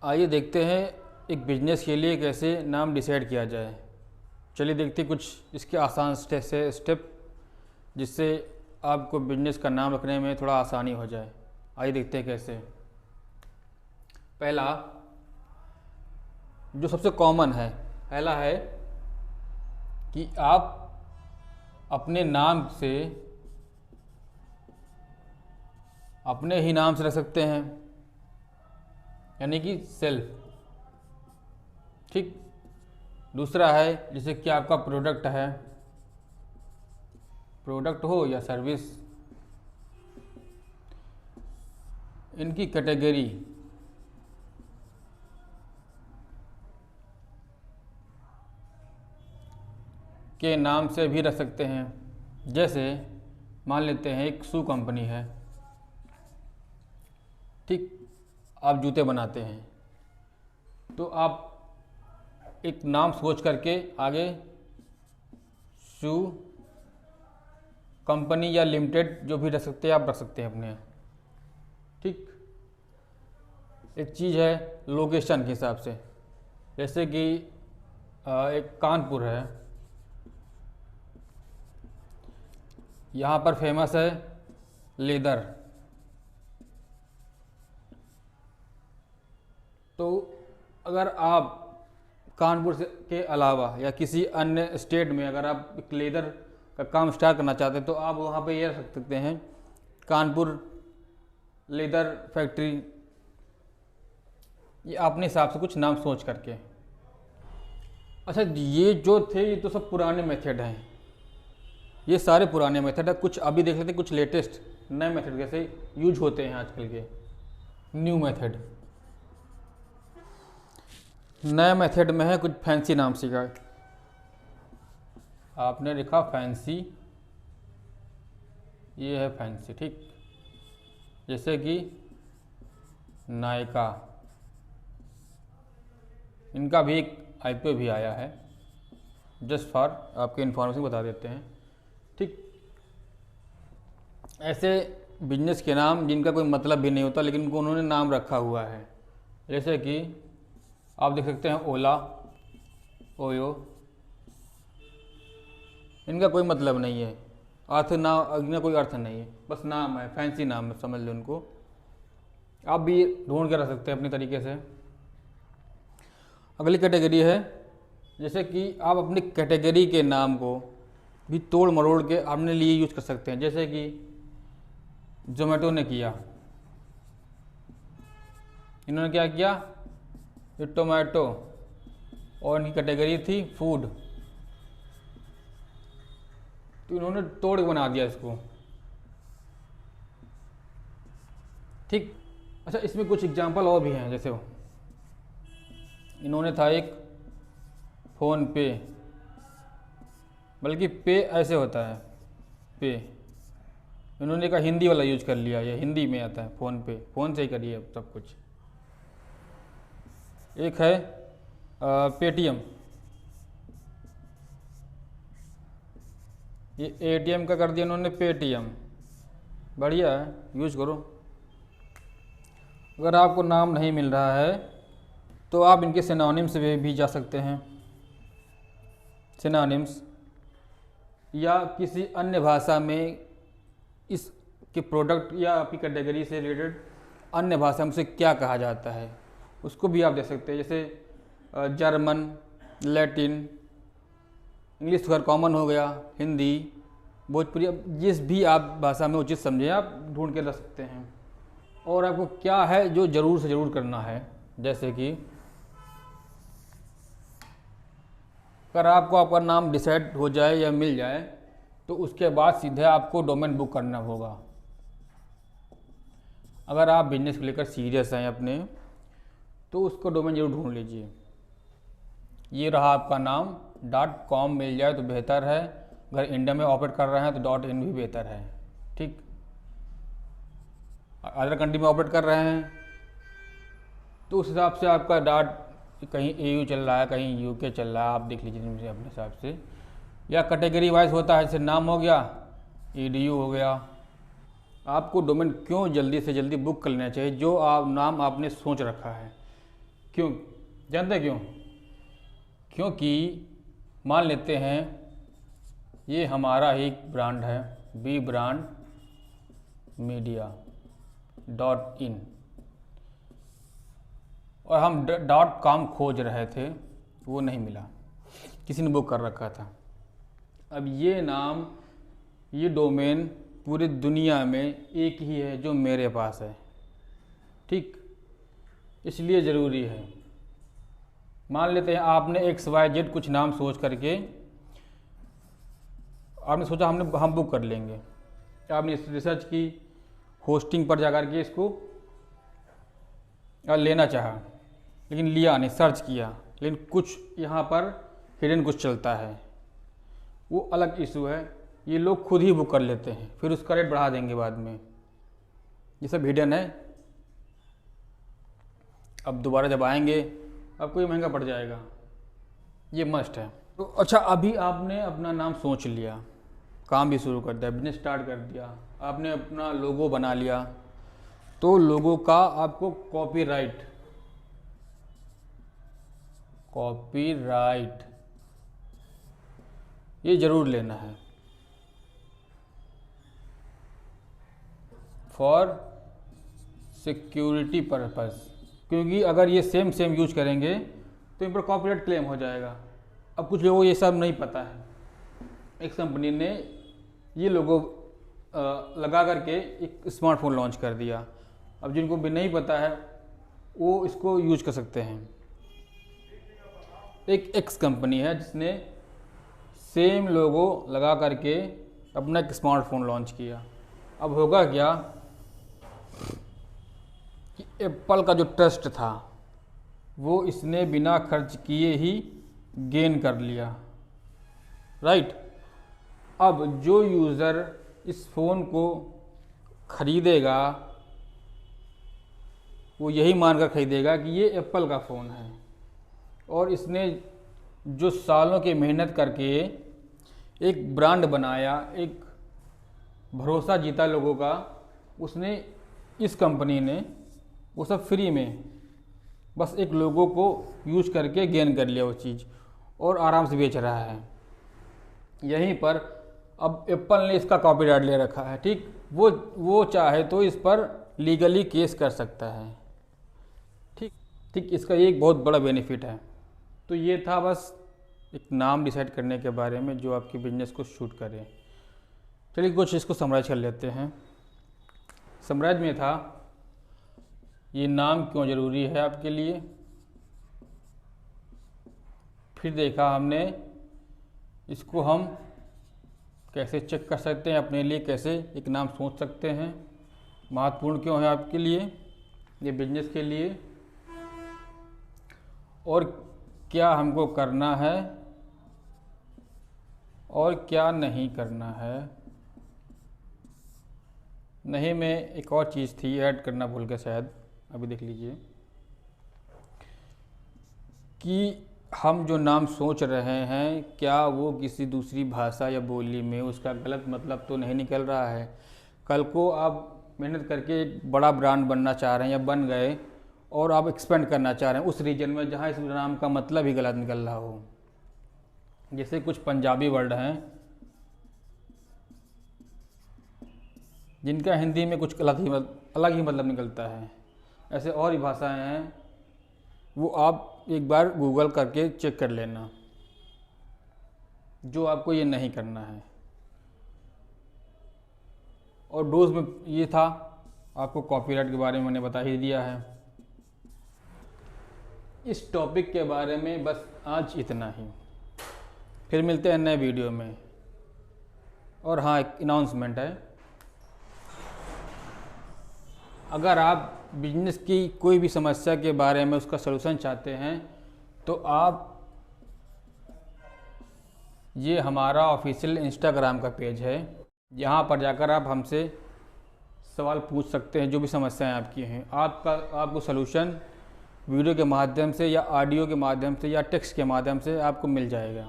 आइए देखते हैं एक बिजनेस के लिए कैसे नाम डिसाइड किया जाए। चलिए देखते हैं कुछ इसके आसान स्टेप जिससे आपको बिजनेस का नाम रखने में थोड़ा आसानी हो जाए। आइए देखते हैं कैसे। पहला जो सबसे कॉमन है, पहला है कि आप अपने नाम से अपने ही नाम से रख सकते हैं, यानी कि सेल्फ। ठीक। दूसरा है जैसे कि आपका प्रोडक्ट है, प्रोडक्ट हो या सर्विस, इनकी कैटेगरी के नाम से भी रख सकते हैं। जैसे मान लेते हैं एक शू कंपनी है, ठीक, आप जूते बनाते हैं, तो आप एक नाम सोच करके आगे शू कंपनी या लिमिटेड जो भी रख सकते हैं आप रख सकते हैं अपने। ठीक। एक चीज़ है लोकेशन के हिसाब से, जैसे कि एक कानपुर है, यहाँ पर फेमस है लेदर, तो अगर आप कानपुर से के अलावा या किसी अन्य स्टेट में अगर आप एक लेदर का काम स्टार्ट करना चाहते हैं तो आप वहाँ पे ये रख सकते हैं कानपुर लेदर फैक्ट्री, ये अपने हिसाब से कुछ नाम सोच करके। अच्छा, ये जो थे ये तो सब पुराने मेथड हैं, ये सारे पुराने मेथड है। कुछ अभी देख लेते हैं, कुछ लेटेस्ट नए मेथड कैसे यूज होते हैं आजकल के। न्यू मेथड, नए मेथड में है कुछ फैंसी नाम सीखा है आपने, लिखा फैंसी, ये है फैंसी। ठीक। जैसे कि नायका, इनका भी एक IPO भी आया है, जस्ट फॉर आपके इन्फॉर्मेशन बता देते हैं। ठीक। ऐसे बिजनेस के नाम जिनका कोई मतलब भी नहीं होता लेकिन उनको उन्होंने नाम रखा हुआ है, जैसे कि आप देख सकते हैं ओला, ओयो, इनका कोई मतलब नहीं है, इनका कोई अर्थ नहीं है, बस नाम है, फैंसी नाम है, समझ लो उनको। आप भी ढूंढ के रख सकते हैं अपने तरीके से। अगली कैटेगरी है जैसे कि आप अपनी कैटेगरी के नाम को भी तोड़ मरोड़ के अपने लिए यूज कर सकते हैं। जैसे कि जोमेटो ने किया, इन्होंने क्या किया, ये टोमेटो, और इनकी कैटेगरी थी फूड, तो इन्होंने तोड़ के बना दिया इसको। ठीक। अच्छा, इसमें कुछ एग्जांपल और भी हैं, जैसे इन्होंने था एक फ़ोन पे, बल्कि पे ऐसे होता है पे, इन्होंने का हिंदी वाला यूज कर लिया, ये हिंदी में आता है फ़ोन पे, फ़ोन से ही करिए सब कुछ। एक है पेटीएम, ये ATM का कर दिया इन्होंने पेटीएम, बढ़िया है, यूज करो। अगर आपको नाम नहीं मिल रहा है तो आप इनके सिनोनिम्स से भी जा सकते हैं, सिनोनिम्स, या किसी अन्य भाषा में इस के प्रोडक्ट या आपकी कैटेगरी से रिलेटेड अन्य भाषा में उसे क्या कहा जाता है उसको भी आप दे सकते हैं। जैसे जर्मन, लैटिन, इंग्लिश तो खैर कॉमन हो गया, हिंदी, भोजपुरी, जिस भी आप भाषा में उचित समझें आप ढूंढ के रख सकते हैं। और आपको क्या है जो ज़रूर से ज़रूर करना है, जैसे कि अगर आपको आपका नाम डिसाइड हो जाए या मिल जाए तो उसके बाद सीधे आपको डोमेन बुक करना होगा। अगर आप बिजनेस को लेकर सीरियस हैं अपने, तो उसको डोमेन जरूर ढूंढ लीजिए। ये रहा आपका नाम, .com मिल जाए तो बेहतर है, अगर इंडिया में ऑपरेट कर रहे हैं तो .in भी बेहतर है। ठीक। अदर कंट्री में ऑपरेट कर रहे हैं तो उस हिसाब से आपका कहीं AU चल रहा है, कहीं UK चल रहा है, आप देख लीजिए अपने हिसाब से। या कैटेगरी वाइज होता है, जैसे नाम हो गया, EDU हो गया। आपको डोमेन क्यों जल्दी से जल्दी बुक कर लेना चाहिए, जो नाम आपने सोच रखा है, क्यों जानते हैं क्यों? क्योंकि मान लेते हैं ये हमारा ही ब्रांड है, बी ब्रांड मीडिया .in, और हम .com खोज रहे थे, वो नहीं मिला, किसी ने बुक कर रखा था। अब ये नाम, ये डोमेन पूरी दुनिया में एक ही है जो मेरे पास है, ठीक, इसलिए ज़रूरी है। मान लेते हैं आपने XYZ कुछ नाम सोच करके आपने सोचा हम बुक कर लेंगे, आपने रिसर्च की, होस्टिंग पर जाकर के इसको लेना चाहा, लेकिन लिया नहीं, सर्च किया, लेकिन कुछ यहाँ पर हिडन कुछ चलता है, वो अलग इशू है। ये लोग खुद ही बुक कर लेते हैं, फिर उसका रेट बढ़ा देंगे बाद में, ये सब हिडन है। अब दोबारा जब आएंगे आपको ये महंगा पड़ जाएगा, ये मस्ट है। तो अच्छा, अभी आपने अपना नाम सोच लिया, काम भी शुरू कर दिया, बिजनेस स्टार्ट कर दिया, आपने अपना लोगो बना लिया, तो लोगो का आपको कॉपीराइट ये ज़रूर लेना है फॉर सिक्योरिटी पर्पस, क्योंकि अगर ये सेम यूज करेंगे तो इन पर कॉपीराइट क्लेम हो जाएगा। अब कुछ लोगों को ये सब नहीं पता है, एक कंपनी ने ये लोगो लगा करके एक स्मार्टफोन लॉन्च कर दिया। अब जिनको भी नहीं पता है वो इसको यूज कर सकते हैं। एक एक्स कंपनी है जिसने सेम लोगो लगा करके अपना एक स्मार्टफोन लॉन्च किया। अब होगा क्या कि एप्पल का जो ट्रस्ट था वो इसने बिना खर्च किए ही गेन कर लिया, राइट। अब जो यूज़र इस फ़ोन को ख़रीदेगा वो यही मानकर ख़रीदेगा कि ये एप्पल का फ़ोन है, और इसने जो सालों की मेहनत करके एक ब्रांड बनाया, एक भरोसा जीता लोगों का, उसने इस कंपनी ने वो सब फ्री में बस एक लोगों को यूज करके गेन कर लिया वो चीज़, और आराम से बेच रहा है। यहीं पर अब एप्पल ने इसका कॉपीराइट ले रखा है, ठीक। वो चाहे तो इस पर लीगली केस कर सकता है, ठीक। इसका ये एक बहुत बड़ा बेनिफिट है। तो ये था बस एक नाम डिसाइड करने के बारे में जो आपके बिजनेस को शूट करे। चलिए कुछ इसको समराइज कर लेते हैं। समराइज में था ये नाम क्यों ज़रूरी है आपके लिए, फिर देखा हमने इसको हम कैसे चेक कर सकते हैं, अपने लिए कैसे एक नाम सोच सकते हैं, महत्वपूर्ण क्यों है आपके लिए, ये बिजनेस के लिए, और क्या हमको करना है और क्या नहीं करना है। नहीं, मैं एक और चीज़ थी ऐड करना भूल गया शायद, अभी देख लीजिए कि हम जो नाम सोच रहे हैं क्या वो किसी दूसरी भाषा या बोली में उसका गलत मतलब तो नहीं निकल रहा है। कल को आप मेहनत करके एक बड़ा ब्रांड बनना चाह रहे हैं या बन गए और आप एक्सपेंड करना चाह रहे हैं उस रीजन में जहाँ इस नाम का मतलब ही गलत निकल रहा हो। जैसे कुछ पंजाबी वर्ड हैं जिनका हिंदी में कुछ अलग ही मतलब निकलता है, ऐसे और भी भाषाएं हैं, वो आप एक बार गूगल करके चेक कर लेना, जो आपको ये नहीं करना है। और डोज में ये था, आपको कॉपीराइट के बारे में मैंने बता ही दिया है। इस टॉपिक के बारे में बस आज इतना ही, फिर मिलते हैं नए वीडियो में। और हाँ, एक अनाउंसमेंट है, अगर आप बिजनेस की कोई भी समस्या के बारे में उसका सलूशन चाहते हैं तो आप ये हमारा ऑफिशियल इंस्टाग्राम का पेज है, यहाँ पर जाकर आप हमसे सवाल पूछ सकते हैं, जो भी समस्याएं आपकी हैं। आपको सलूशन वीडियो के माध्यम से या ऑडियो के माध्यम से या टेक्स्ट के माध्यम से आपको मिल जाएगा।